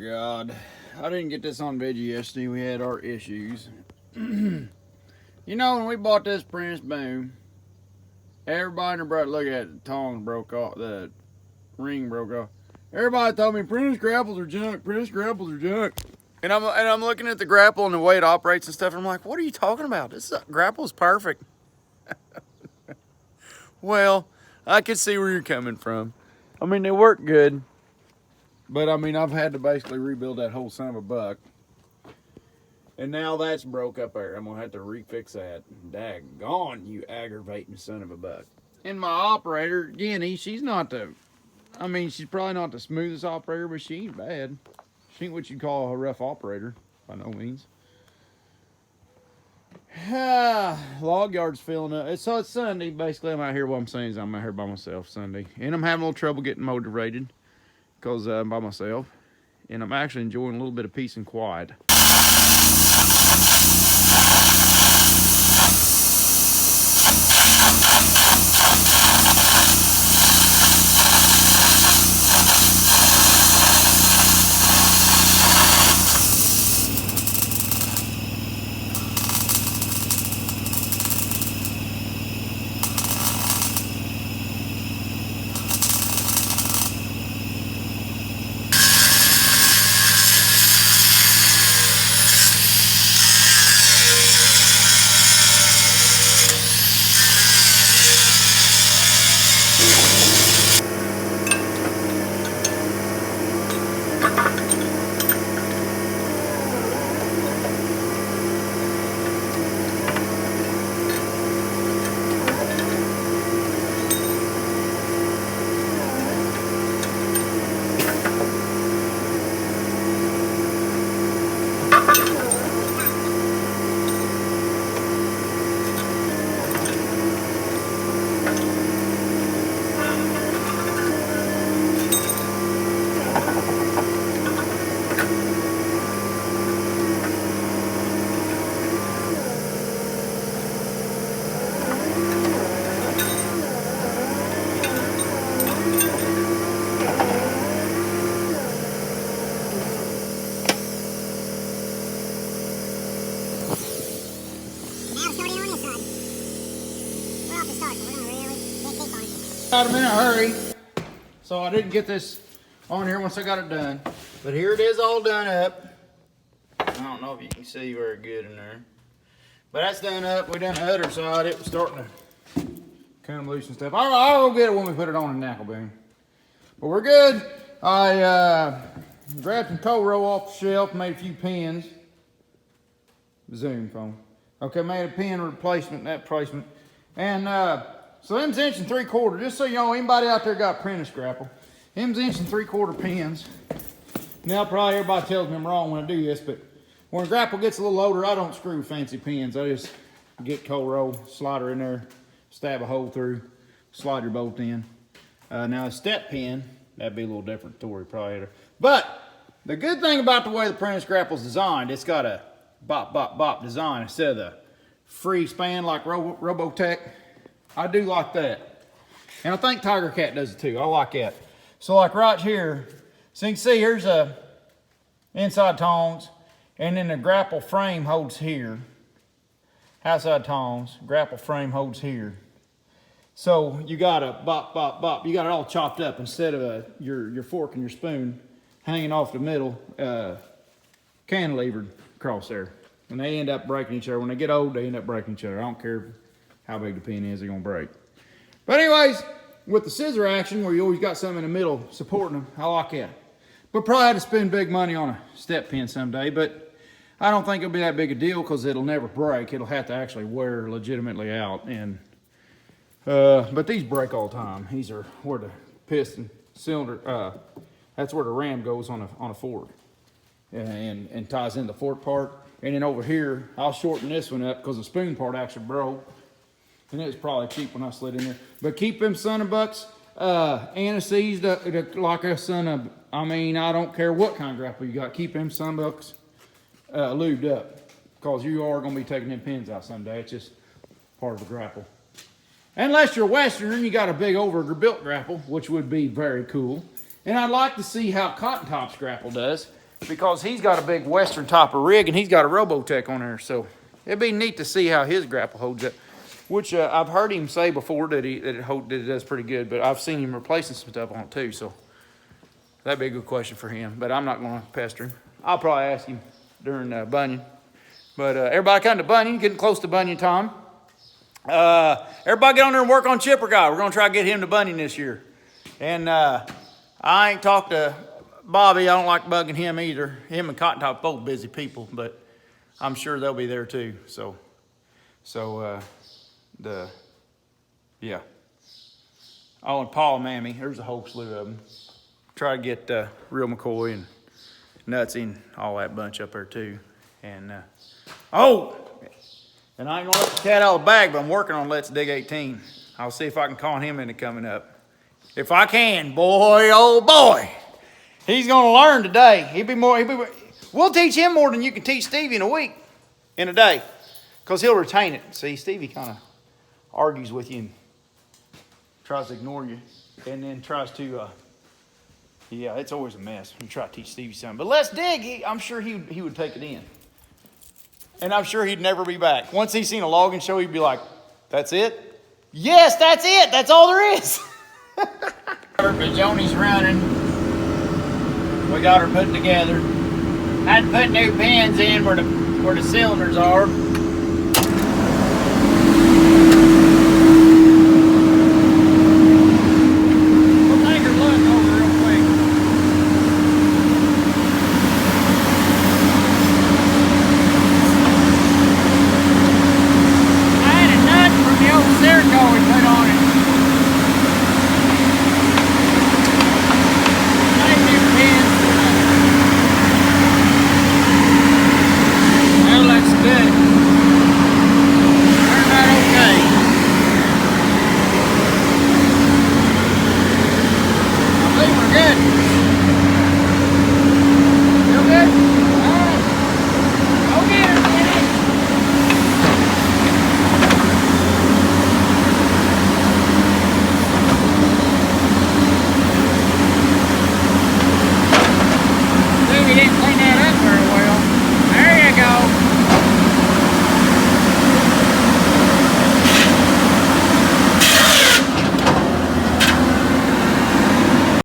God. I didn't get this on video yesterday. We had our issues. You know, when we bought this Prince Boom, everybody in the brother, look at it, the tongs broke off, the ring broke off. Everybody told me Prince grapples are junk, Prince grapples are junk. And I'm looking at the grapple and the way it operates and stuff, and I'm like, what are you talking about? This grapple's perfect. Well, I can see where you're coming from. I mean, they work good. But I mean, I've had to basically rebuild that whole son of a buck. And now that's broke up there. I'm going to have to refix that. Daggone, you aggravating son of a buck. And my operator, Jenny, she's not the, I mean, she's probably not the smoothest operator, but she ain't bad. She ain't what you'd call a rough operator, by no means. Log yard's filling up. So it's Sunday. Basically, I'm out here. What I'm saying is I'm out here by myself Sunday. And I'm having a little trouble getting motivated because I'm by myself. And I'm actually enjoying a little bit of peace and quiet. I'm in a hurry, so I didn't get this on here once I got it done. But here it is all done up. I don't know if you can see very good in there. But that's done up. We done the other side. It was starting to come loose and stuff. I'll go get it when we put it on the knuckle boom. But we're good. I grabbed some cold roll off the shelf, made a few pins. Zoom phone. Okay, made a pin replacement, that placement. And so them's 1.75 inch, just so you know, anybody out there got apprentice grapple, them's 1.75 inch pins. Now probably everybody tells me I'm wrong when I do this, but when a grapple gets a little older, I don't screw fancy pins. I just get cold roll, slide her in there, stab a hole through, slide your bolt in. Now a step pin, that'd be a little different story probably. But the good thing about the way the apprentice grapple's designed, it's got a bop, bop, bop design instead of the free span like Robotech. I do like that. And I think Tiger Cat does it too. I like that. So like right here, so you can see here's a inside tongs, and then the grapple frame holds here. Outside tongs, grapple frame holds here. So you got a bop, bop, bop. You got it all chopped up instead of your fork and your spoon hanging off the middle, cantilevered across there. And they end up breaking each other. When they get old, they end up breaking each other. I don't care how big the pin is, they're gonna break. But anyways, with the scissor action, where you always got something in the middle supporting them, I like that. But probably had to spend big money on a step pin someday, but I don't think it'll be that big a deal because it'll never break. It'll have to actually wear legitimately out. And but these break all the time. These are where the piston cylinder, that's where the ram goes on a fork and ties in the fork part. And then over here, I'll shorten this one up because the spoon part actually broke. And it was probably cheap when I slid in there. But keep them son of bucks anesthesized like a son of, I mean, I don't care what kind of grapple you got. Keep them son of bucks lubed up. Because you are going to be taking them pins out someday. It's just part of the grapple. Unless you're Western and you got a big overbuilt grapple, which would be very cool. And I'd like to see how Cotton Top's grapple does. because he's got a big Western type of rig and he's got a Robotech on there. So it'd be neat to see how his grapple holds up. Which I've heard him say before that it does pretty good, but I've seen him replacing some stuff on it too. So that'd be a good question for him. But I'm not going to pester him. I'll probably ask him during Bunyan. But everybody come to Bunyan, getting close to Bunyan time. Everybody get on there and work on Chipper Guy. We're going to try to get him to Bunyan this year. And I ain't talked to Bobby. I don't like bugging him either. Him and Cotton Top both busy people, but I'm sure they'll be there too. Yeah. Oh, and Paul and Mammy. There's a whole slew of them. Try to get Real McCoy and Nutsy and all that bunch up there too. And and I ain't gonna let the cat out of the bag, but I'm working on Let's Dig 18. I'll see if I can con him into coming up. If I can, boy, oh boy, he's gonna learn today. We'll teach him more than you can teach Stevie in a day, because he'll retain it. See, Stevie kind of argues with you and tries to ignore you, and then tries to, yeah, it's always a mess when you try to teach Stevie something. But Let's Dig, I'm sure he would take it in. And I'm sure he'd never be back. Once he's seen a logging show, he'd be like, that's it? Yes, that's it. That's all there is. Joni's running. We got her put together. Had to put new pins in where the cylinders are.